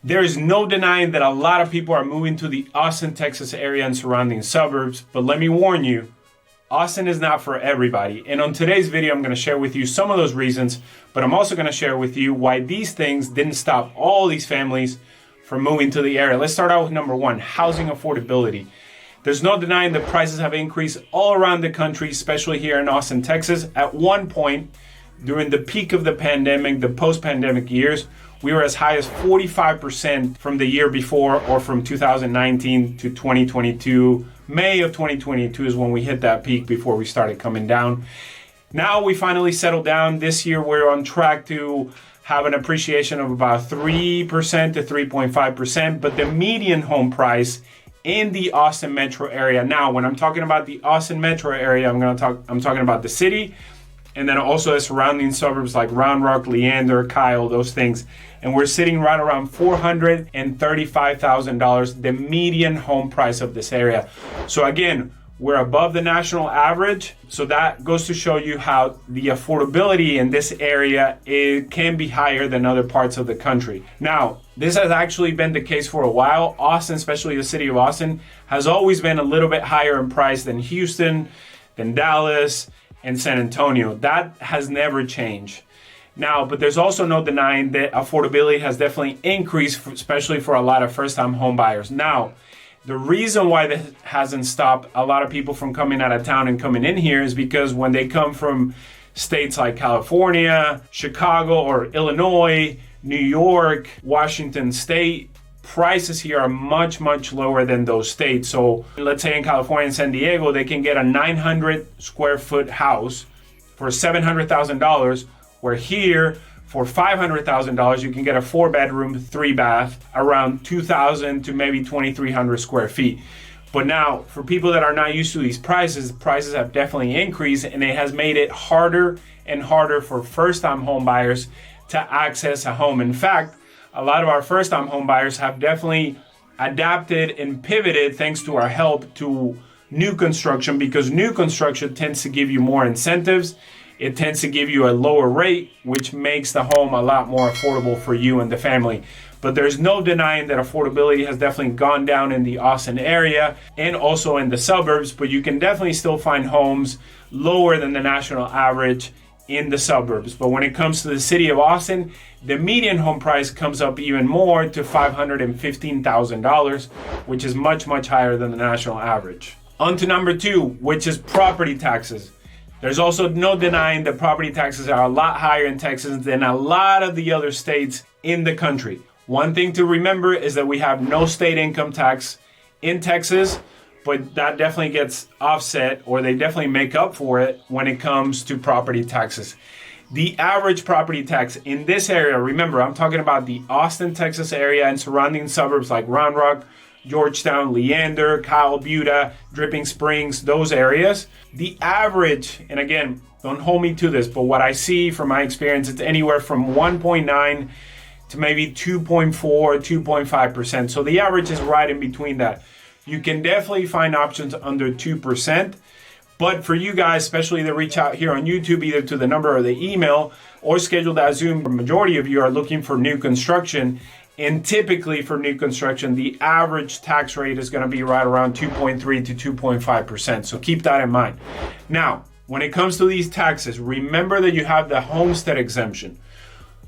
There is no denying that a lot of people are moving to the Austin, Texas area and surrounding suburbs, but let me warn you, Austin is not for everybody. And on today's video, I'm going to share with you some of those reasons, but I'm also going to share with you why these things didn't stop all these families from moving to the area. Let's start out with number one, housing affordability. There's no denying that prices have increased all around the country, especially here in Austin, Texas. At one point, during the peak of the pandemic, the post-pandemic years, we were as high as 45% from the year before, or from 2019 to 2022. May of 2022 is when we hit that peak before we started coming down. Now we finally settled down. This year we're on track to have an appreciation of about 3% to 3.5%, but the median home price in the Austin metro area. Now, when I'm talking about the Austin metro area, I'm talking about the city, and then also the surrounding suburbs like Round Rock, Leander, Kyle, those things. And we're sitting right around $435,000, the median home price of this area. So again, we're above the national average. So that goes to show you how the affordability in this area, it can be higher than other parts of the country. Now, this has actually been the case for a while. Austin, especially the city of Austin, has always been a little bit higher in price than Houston, than Dallas, and San Antonio. That has never changed. Now, but there's also no denying that affordability has definitely increased, especially for a lot of first-time home buyers. Now, the reason why this hasn't stopped a lot of people from coming out of town and coming in here is because when they come from states like California, Chicago, or Illinois, New York, Washington State, prices here are much, much lower than those states. So let's say in California and San Diego, they can get a 900 square foot house for $700,000, where here for $500,000, you can get a 4-bedroom, 3-bath, around 2,000 to maybe 2,300 square feet. But now, for people that are not used to these prices have definitely increased, and it has made it harder and harder for first-time home buyers to access a home. In fact, a lot of our first-time home buyers have definitely adapted and pivoted, thanks to our help, to new construction, because new construction tends to give you more incentives. It tends to give you a lower rate, which makes the home a lot more affordable for you and the family. But there's no denying that affordability has definitely gone down in the Austin area and also in the suburbs, but you can definitely still find homes lower than the national average in the suburbs. But when it comes to the city of Austin, the median home price comes up even more to $515,000, which is much, much higher than the national average. On to number two, which is property taxes. There's also no denying that property taxes are a lot higher in Texas than a lot of the other states in the country. One thing to remember is that we have no state income tax in Texas, but that definitely gets offset, or they definitely make up for it when it comes to property taxes. The average property tax in this area, remember, I'm talking about the Austin, Texas area and surrounding suburbs like Round Rock, Georgetown, Leander, Kyle, Buda, Dripping Springs, those areas. The average, and again, don't hold me to this, but what I see from my experience, it's anywhere from 1.9 to maybe 2.4, 2.5%. So the average is right in between that. You can definitely find options under 2%. But for you guys, especially to reach out here on YouTube, either to the number or the email, or schedule that Zoom, the majority of you are looking for new construction. And typically for new construction, the average tax rate is going to be right around 2.3 to 2.5%. So keep that in mind. Now, when it comes to these taxes, remember that you have the homestead exemption.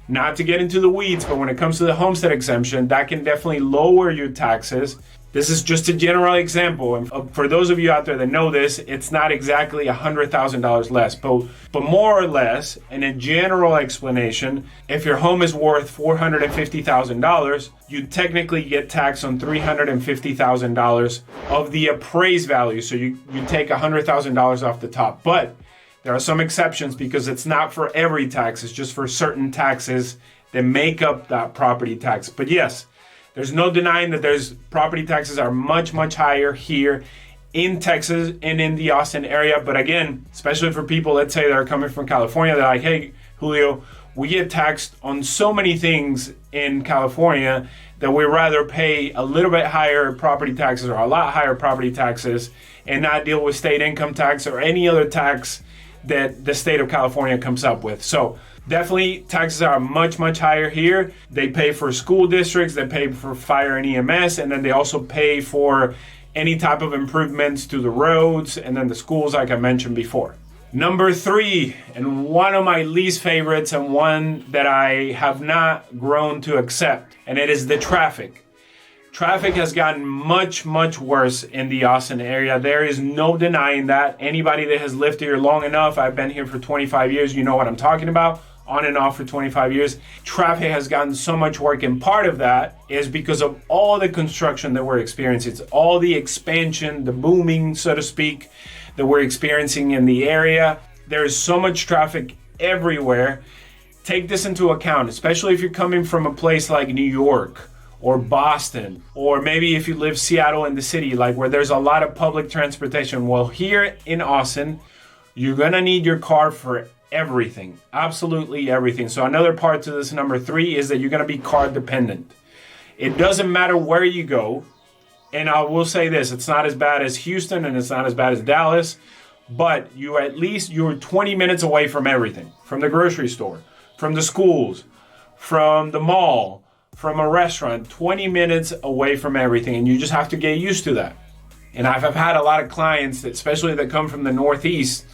Not to get into the weeds, but when it comes to the homestead exemption, that can definitely lower your taxes. This is just a general example. And for those of you out there that know this, it's not exactly $100,000 less, but more or less, in a general explanation, if your home is worth $450,000, you technically get taxed on $350,000 of the appraised value. So you take $100,000 off the top. But there are some exceptions, because it's not for every tax. It's just for certain taxes that make up that property tax. But yes, there's no denying that there's property taxes are much, much higher here in Texas and in the Austin area. But again, especially for people, let's say, that are coming from California, they're like, hey, Julio, we get taxed on so many things in California that we'd rather pay a little bit higher property taxes, or a lot higher property taxes, and not deal with state income tax or any other tax that the state of California comes up with. So Definitely, taxes are much, much higher here. They pay for school districts, they pay for fire and EMS, and then they also pay for any type of improvements to the roads and then the schools, like I mentioned before. Number 3, and one of my least favorites and one that I have not grown to accept, and it is the traffic. Traffic has gotten much, much worse in the Austin area. There is no denying that. Anybody that has lived here long enough, I've been here for 25 years, you know what I'm talking about. On and off for 25 years. Traffic has gotten so much work, and part of that is because of all the construction that we're experiencing. It's all the expansion, the booming, so to speak, that we're experiencing in the area. There's so much traffic everywhere. Take this into account, especially if you're coming from a place like New York or Boston, or maybe if you live Seattle in the city, like where there's a lot of public transportation. Well, here in Austin, you're gonna need your car for everything, absolutely everything. So another part to this number 3 is that you're going to be car dependent. It doesn't matter where you go, and I will say this, it's not as bad as Houston and it's not as bad as Dallas, but you're 20 minutes away from everything, from the grocery store, from the schools, from the mall, from a restaurant, 20 minutes away from everything, and you just have to get used to that. And I've had a lot of clients, especially that come from the Northeast,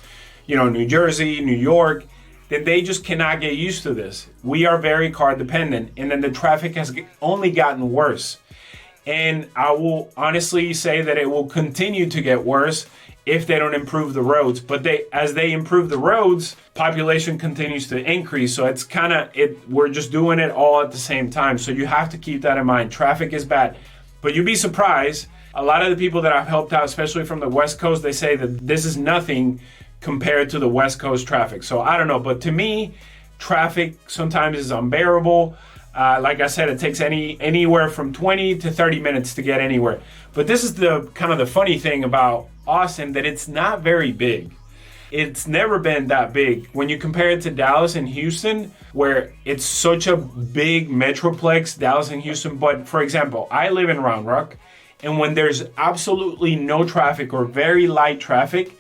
New Jersey, New York, that they just cannot get used to this. We are very car dependent, and then the traffic has only gotten worse. And I will honestly say that it will continue to get worse if they don't improve the roads. But as they improve the roads, population continues to increase. So it's we're just doing it all at the same time. So you have to keep that in mind. Traffic is bad. But you'd be surprised, a lot of the people that I've helped out, especially from the West Coast, they say that this is nothing compared to the West Coast traffic. So I don't know, but to me, traffic sometimes is unbearable. Like I said, it takes anywhere from 20 to 30 minutes to get anywhere. But this is the kind of the funny thing about Austin, that it's not very big. It's never been that big. When you compare it to Dallas and Houston, where it's such a big metroplex, Dallas and Houston. But for example, I live in Round Rock, and when there's absolutely no traffic or very light traffic,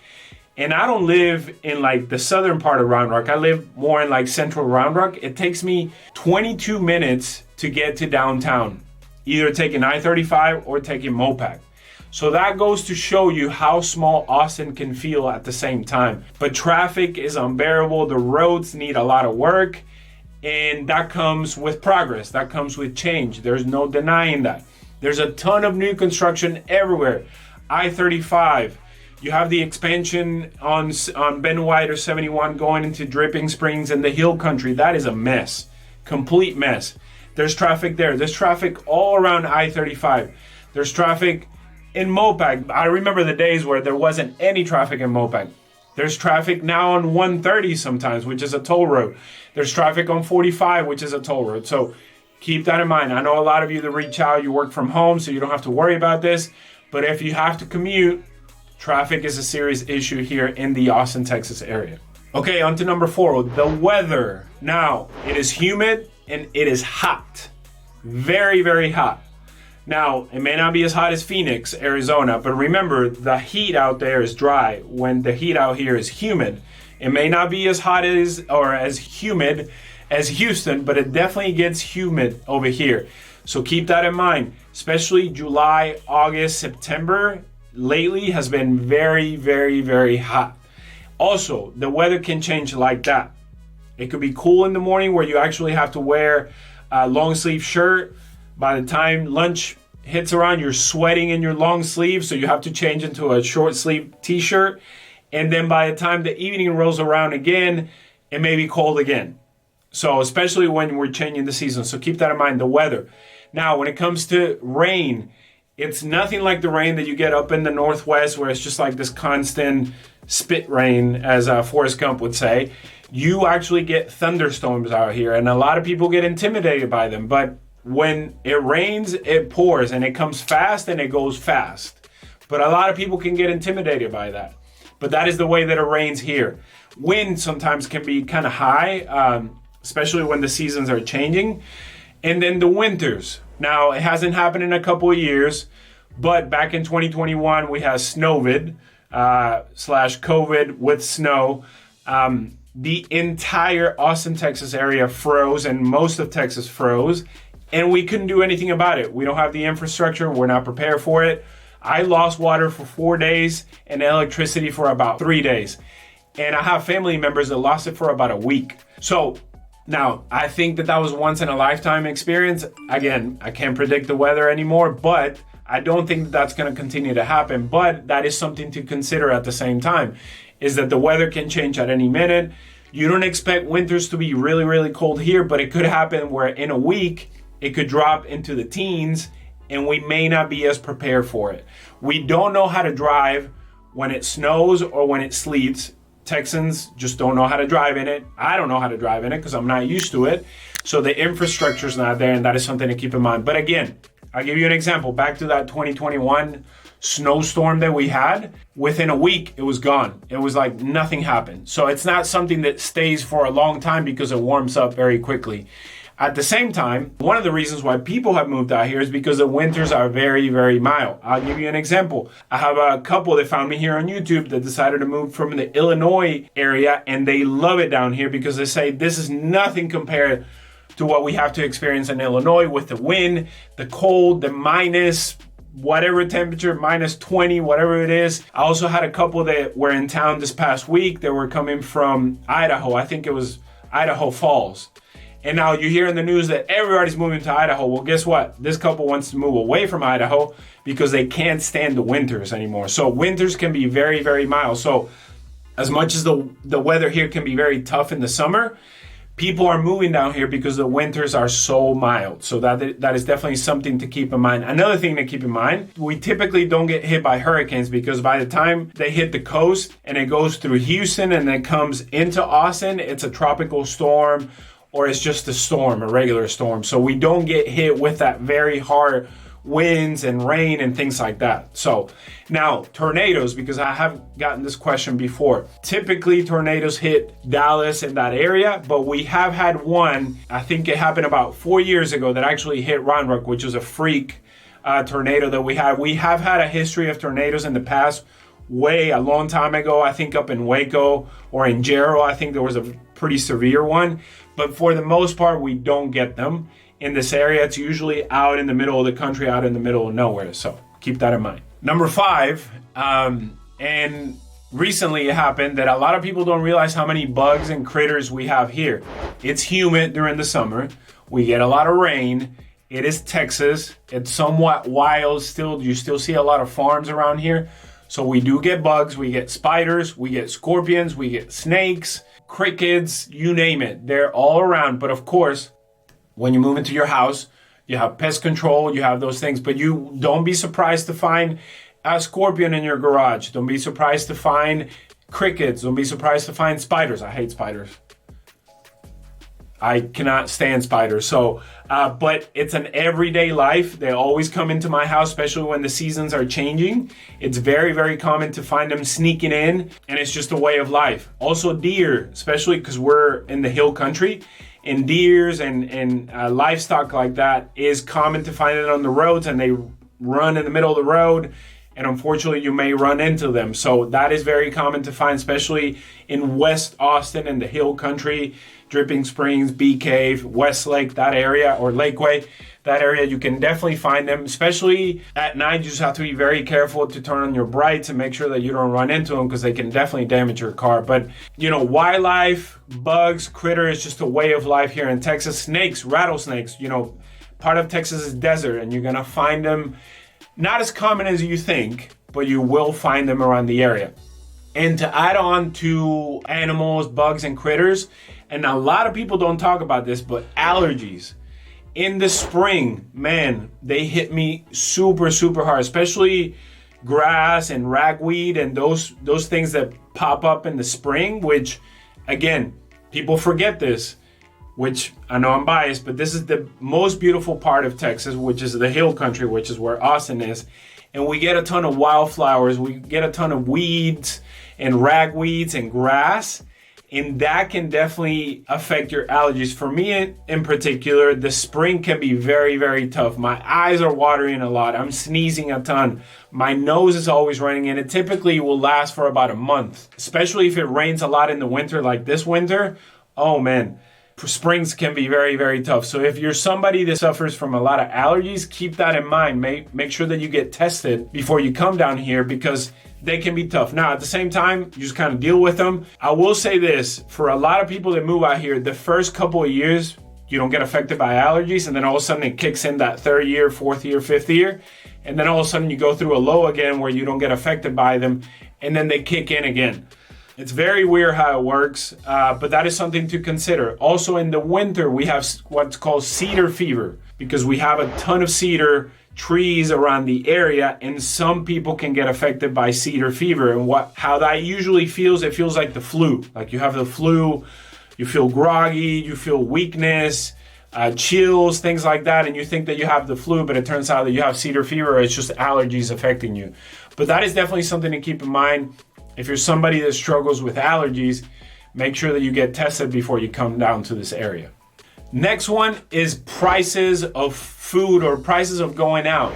and I don't live in like the southern part of Round Rock. I live more in like central Round Rock. It takes me 22 minutes to get to downtown, either taking I-35 or taking Mopac. So that goes to show you how small Austin can feel at the same time. But traffic is unbearable. The roads need a lot of work, and that comes with progress. That comes with change. There's no denying that. There's a ton of new construction everywhere. I-35. You have the expansion on Ben White or 71 going into Dripping Springs and the Hill Country. That is a mess, complete mess. There's traffic there. There's traffic all around I-35. There's traffic in Mopac. I remember the days where there wasn't any traffic in Mopac. There's traffic now on 130 sometimes, which is a toll road. There's traffic on 45, which is a toll road. So keep that in mind. I know a lot of you that reach out, you work from home, so you don't have to worry about this. But if you have to commute, traffic is a serious issue here in the Austin, Texas area. Okay, on to number 4, the weather. Now, it is humid and it is hot. Very, very hot. Now, it may not be as hot as Phoenix, Arizona, but remember, the heat out there is dry when the heat out here is humid. It may not be as hot as or as humid as Houston, but it definitely gets humid over here. So keep that in mind, especially July, August, September. Lately has been very, very, very hot. Also, the weather can change like that. It could be cool in the morning where you actually have to wear a long sleeve shirt. By the time lunch hits around, you're sweating in your long sleeve, so you have to change into a short sleeve t-shirt. And then by the time the evening rolls around again, it may be cold again. So especially when we're changing the season. So keep that in mind, the weather. Now, when it comes to rain, it's nothing like the rain that you get up in the Northwest, where it's just like this constant spit rain, as Forrest Gump would say. You actually get thunderstorms out here, and a lot of people get intimidated by them. But when it rains, it pours, and it comes fast, and it goes fast. But a lot of people can get intimidated by that. But that is the way that it rains here. Wind sometimes can be kind of high, especially when the seasons are changing. And then the winters. Now, it hasn't happened in a couple of years, but back in 2021, we had Snowvid / COVID with snow. the entire Austin, Texas area froze, and most of Texas froze, and we couldn't do anything about it. We don't have the infrastructure. We're not prepared for it. I lost water for 4 days and electricity for about 3 days. And I have family members that lost it for about a week. So now I think that was once in a lifetime experience. Again, I can't predict the weather anymore, but I don't think that that's going to continue to happen. But that is something to consider at the same time, is that the weather can change at any minute. You don't expect winters to be really, really cold here, but it could happen where in a week it could drop into the teens and we may not be as prepared for it. We don't know how to drive when it snows or when it sleets. Texans just don't know how to drive in it. I don't know how to drive in it because I'm not used to it. So the infrastructure is not there, and that is something to keep in mind. But again, I'll give you an example. Back to that 2021 snowstorm that we had. Within a week, it was gone. It was like nothing happened. So it's not something that stays for a long time because it warms up very quickly. At the same time, one of the reasons why people have moved out here is because the winters are very, very mild. I'll give you an example. I have a couple that found me here on YouTube that decided to move from the Illinois area, and they love it down here because they say this is nothing compared to what we have to experience in Illinois with the wind, the cold, the minus whatever temperature, minus 20, whatever it is. I also had a couple that were in town this past week that were coming from Idaho. I think it was Idaho Falls. And now you hear in the news that everybody's moving to Idaho. Well, guess what? This couple wants to move away from Idaho because they can't stand the winters anymore. So winters can be very, very mild. So as much as the weather here can be very tough in the summer, people are moving down here because the winters are so mild. So that is definitely something to keep in mind. Another thing to keep in mind, we typically don't get hit by hurricanes because by the time they hit the coast and it goes through Houston and then comes into Austin, it's a tropical storm, or it's just a storm, a regular storm. So we don't get hit with that very hard winds and rain and things like that. So now tornadoes, because I have gotten this question before. Typically tornadoes hit Dallas and that area, but we have had one, I think it happened about 4 years ago, that actually hit Round Rock, which was a freak tornado that we had. We have had a history of tornadoes in the past, a long time ago. I think up in Waco or in Jarrow, I think there was a pretty severe one. But for the most part, we don't get them in this area. It's usually out in the middle of the country, out in the middle of nowhere. So keep that in mind. Number 5, and recently it happened that a lot of people don't realize how many bugs and critters we have here. It's humid during the summer. We get a lot of rain. It is Texas. It's somewhat wild still. You still see a lot of farms around here. So we do get bugs. We get spiders. We get scorpions. We get snakes, crickets, you name it. They're all around. But of course, when you move into your house, you have pest control, you have those things, but you don't be surprised to find a scorpion in your garage. Don't be surprised to find crickets. Don't be surprised to find spiders. I hate spiders. I cannot stand spiders. So, but it's an everyday life. They always come into my house, especially when the seasons are changing. It's very, very common to find them sneaking in, and it's just a way of life. Also deer, especially because we're in the hill country, and deers and livestock like that is common to find it on the roads, and they run in the middle of the road. And unfortunately, you may run into them. So that is very common to find, especially in West Austin and the hill country, Dripping Springs, Bee Cave, Westlake, that area, or Lakeway, that area. You can definitely find them, especially at night. You just have to be very careful to turn on your brights and make sure that you don't run into them because they can definitely damage your car. But, wildlife, bugs, critters, just a way of life here in Texas. Snakes, rattlesnakes, part of Texas is desert, and you're going to find them. Not as common as you think, but you will find them around the area. And to add on to animals, bugs, and critters, and a lot of people don't talk about this, but allergies. In the spring, man, they hit me super, super hard, especially grass and ragweed and those things that pop up in the spring, which, again, people forget this. Which I know I'm biased, but this is the most beautiful part of Texas, which is the hill country, which is where Austin is. And we get a ton of wildflowers. We get a ton of weeds and ragweeds and grass. And that can definitely affect your allergies. For me in particular, the spring can be very, very tough. My eyes are watering a lot. I'm sneezing a ton. My nose is always running, and it typically will last for about a month, especially if it rains a lot in the winter like this winter. Oh man, springs can be very, very tough. So if you're somebody that suffers from a lot of allergies, keep that in mind. Make sure that you get tested before you come down here, because they can be tough. Now, at the same time, you just kind of deal with them. I will say this, for a lot of people that move out here, the first couple of years, you don't get affected by allergies, and then all of a sudden it kicks in that third year, fourth year, fifth year, and then all of a sudden you go through a low again where you don't get affected by them, and then they kick in again. It's very weird how it works, but that is something to consider. Also in the winter, we have what's called cedar fever, because we have a ton of cedar trees around the area, and some people can get affected by cedar fever. And how that usually feels, it feels like the flu. Like you have the flu, you feel groggy, you feel weakness, chills, things like that, and you think that you have the flu, but it turns out that you have cedar fever, or it's just allergies affecting you. But that is definitely something to keep in mind. If you're somebody that struggles with allergies, make sure that you get tested before you come down to this area. Next one is prices of food or prices of going out.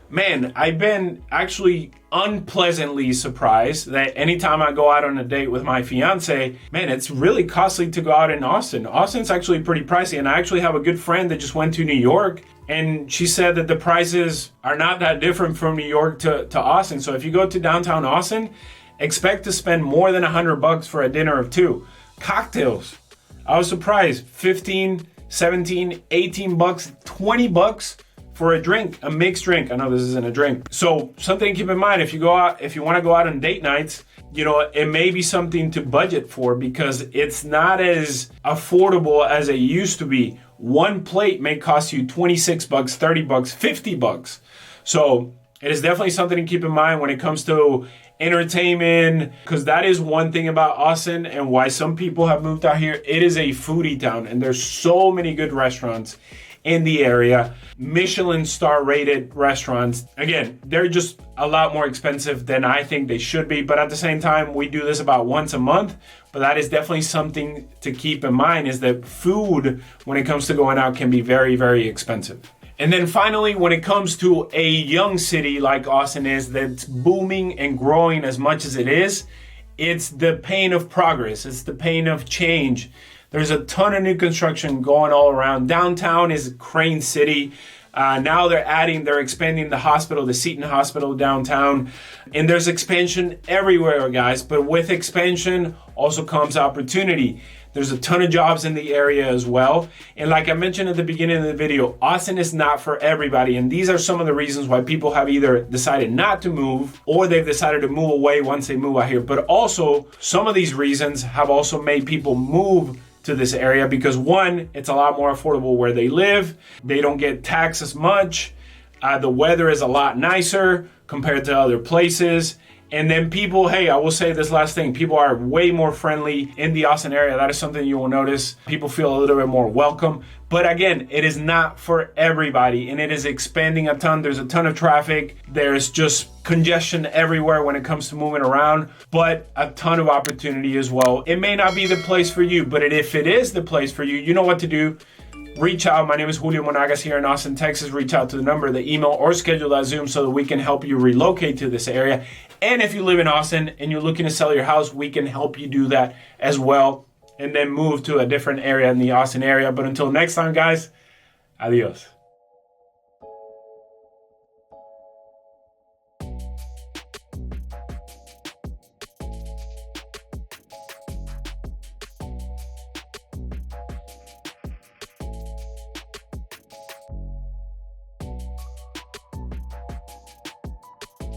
Man, I've been actually unpleasantly surprised that anytime I go out on a date with my fiance, man, it's really costly to go out in Austin. Austin's actually pretty pricey, and I actually have a good friend that just went to New York, and she said that the prices are not that different from New York to Austin. So if you go to downtown Austin, expect to spend more than $100 for a dinner of two. Cocktails, I was surprised, 15, 17, 18 bucks, 20 bucks for a drink, a mixed drink. I know this isn't a drink. So something to keep in mind, if you want to go out on date nights, it may be something to budget for, because it's not as affordable as it used to be. One plate may cost you 26 bucks, 30 bucks, 50 bucks. So it is definitely something to keep in mind when it comes to entertainment, because that is one thing about Austin and why some people have moved out here. It is a foodie town, and there's so many good restaurants in the area, Michelin star rated restaurants. Again, they're just a lot more expensive than I think they should be, but at the same time, we do this about once a month. But that is definitely something to keep in mind, is that food, when it comes to going out, can be very, very expensive. And then finally, when it comes to a young city like Austin is, that's booming and growing as much as it is, it's the pain of progress. It's the pain of change. There's a ton of new construction going all around. Downtown is Crane City. Now they're expanding the hospital, the Seton Hospital downtown. And there's expansion everywhere, guys. But with expansion also comes opportunity. There's a ton of jobs in the area as well. And like I mentioned at the beginning of the video, Austin is not for everybody. And these are some of the reasons why people have either decided not to move, or they've decided to move away once they move out here. But also, some of these reasons have also made people move to this area, because one, it's a lot more affordable where they live. They don't get taxed as much. The weather is a lot nicer compared to other places. And then people, I will say this last thing, people are way more friendly in the Austin area. That is something you will notice. People feel a little bit more welcome. But again, it is not for everybody, and it is expanding a ton. There's a ton of traffic. There's just congestion everywhere when it comes to moving around, but a ton of opportunity as well. It may not be the place for you, but if it is the place for you, you know what to do. Reach out. My name is Julio Monagas here in Austin, Texas. Reach out to the number, the email, or schedule that Zoom so that we can help you relocate to this area. And if you live in Austin and you're looking to sell your house, we can help you do that as well, and then move to a different area in the Austin area. But until next time, guys, adios.